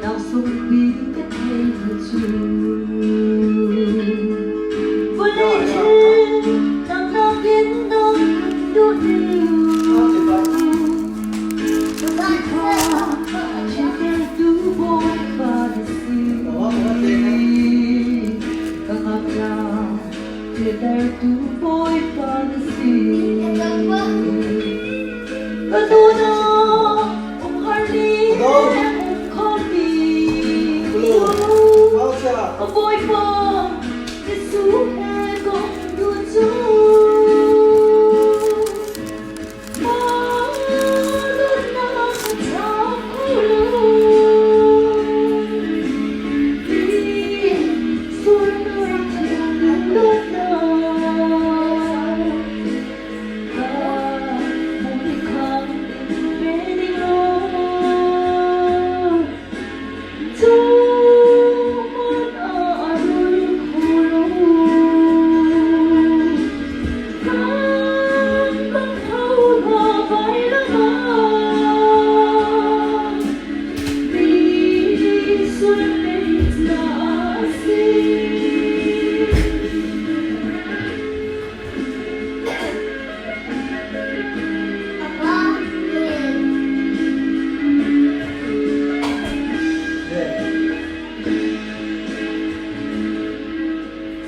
nào sông bí cách hay vừa chiều với lấy trên nàng đang biến đông đốt điều trên cây tú bông và đất xinh càng ngọt ngào trên cây tú bôi và đất xinh và tôi vui phong Giêsu hè con đua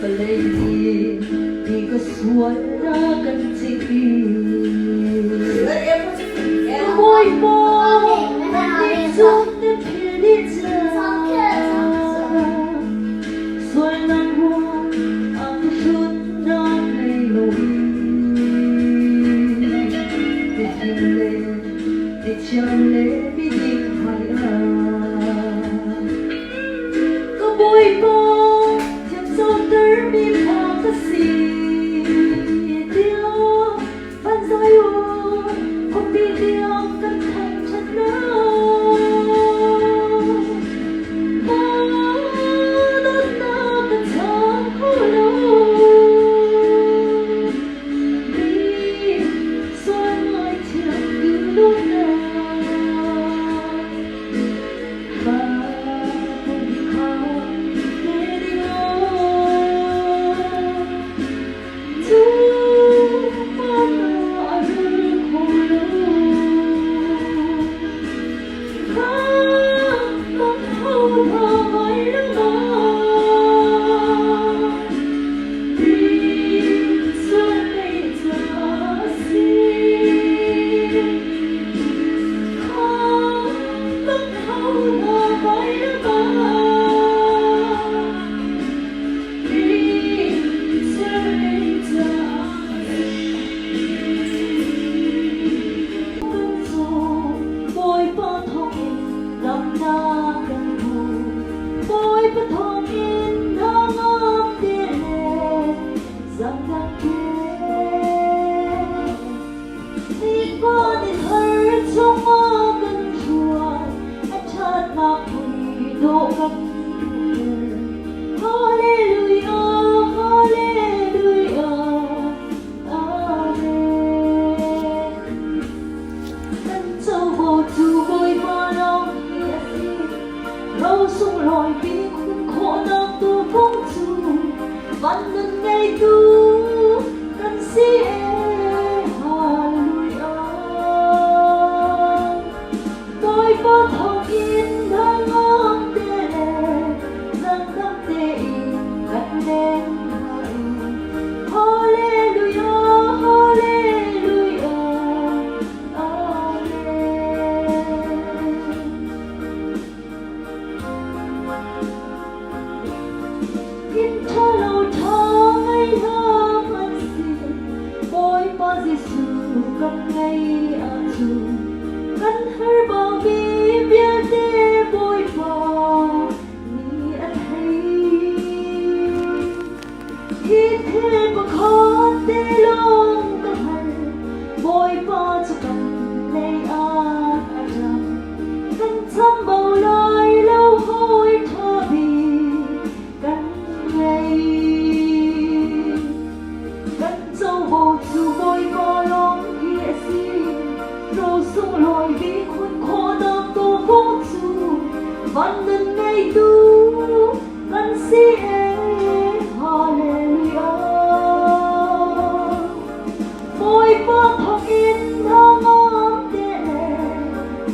và lấy gì thì có suốt ra cần gì môi môi đi xuống đến phía đi rồi lòng buồn ấm phút đó ngày lối để tìm lên để chờ lễ vì tình phải có bôi bôi termi fantasi dia banzayo kopi dia kan Văn ngân ngày tu cần si Hallelujah. Tôi có thầu yên đang ôm tê rằng tâm tê gần đến Hallelujah, Hallelujah, Amen. In cho lâu tháng ngày năm ăn xin bôi ba Giêsu cần ngày chu cần her bao mi bia tê bôi ba ni ăn hay hít thêm một khó tê long cần hay bôi ba cho cần ngày ăn rằng cần chăm bao lời lâu hối thơ bì cần ngày cần châu bầu chu bôi ba long kia xin râu sung lòi vì khuôn khô đam tô vô chu văn ngân ngày tu cần si Hallelujah. Bôi ba thọc in thang ôm tê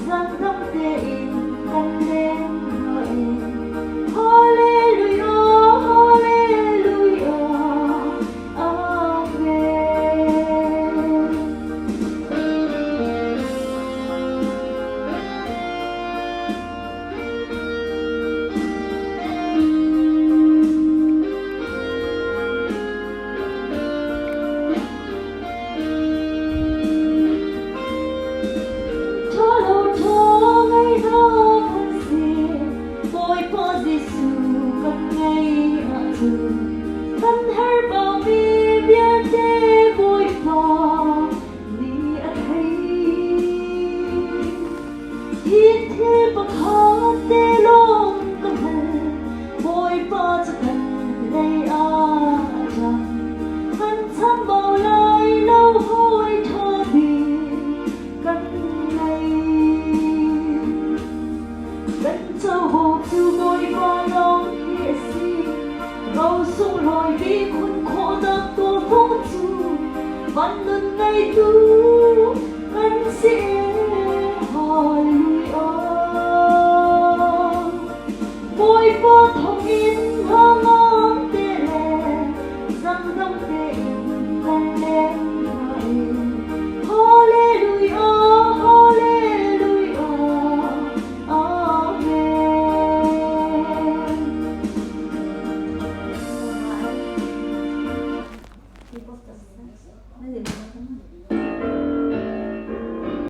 rằng tâm tê in cần lên hỏi Hallelujah, Hallelujah, Amen. Cho lâu tháng ngày năm ăn xin bôi ba Giêsu cần ngày chu cần her bao mi bia tê bôi ba ni ăn hay hít thêm một khó tê long cần hay bôi ba cho cần ngày rằng cần chăm bao lời lâu hối thơ bì cần ngày cần châu bầu chu bôi ba long kia xin râu sung lòi vì khuôn khô đam tô vô chu văn ngân ngày tu cần si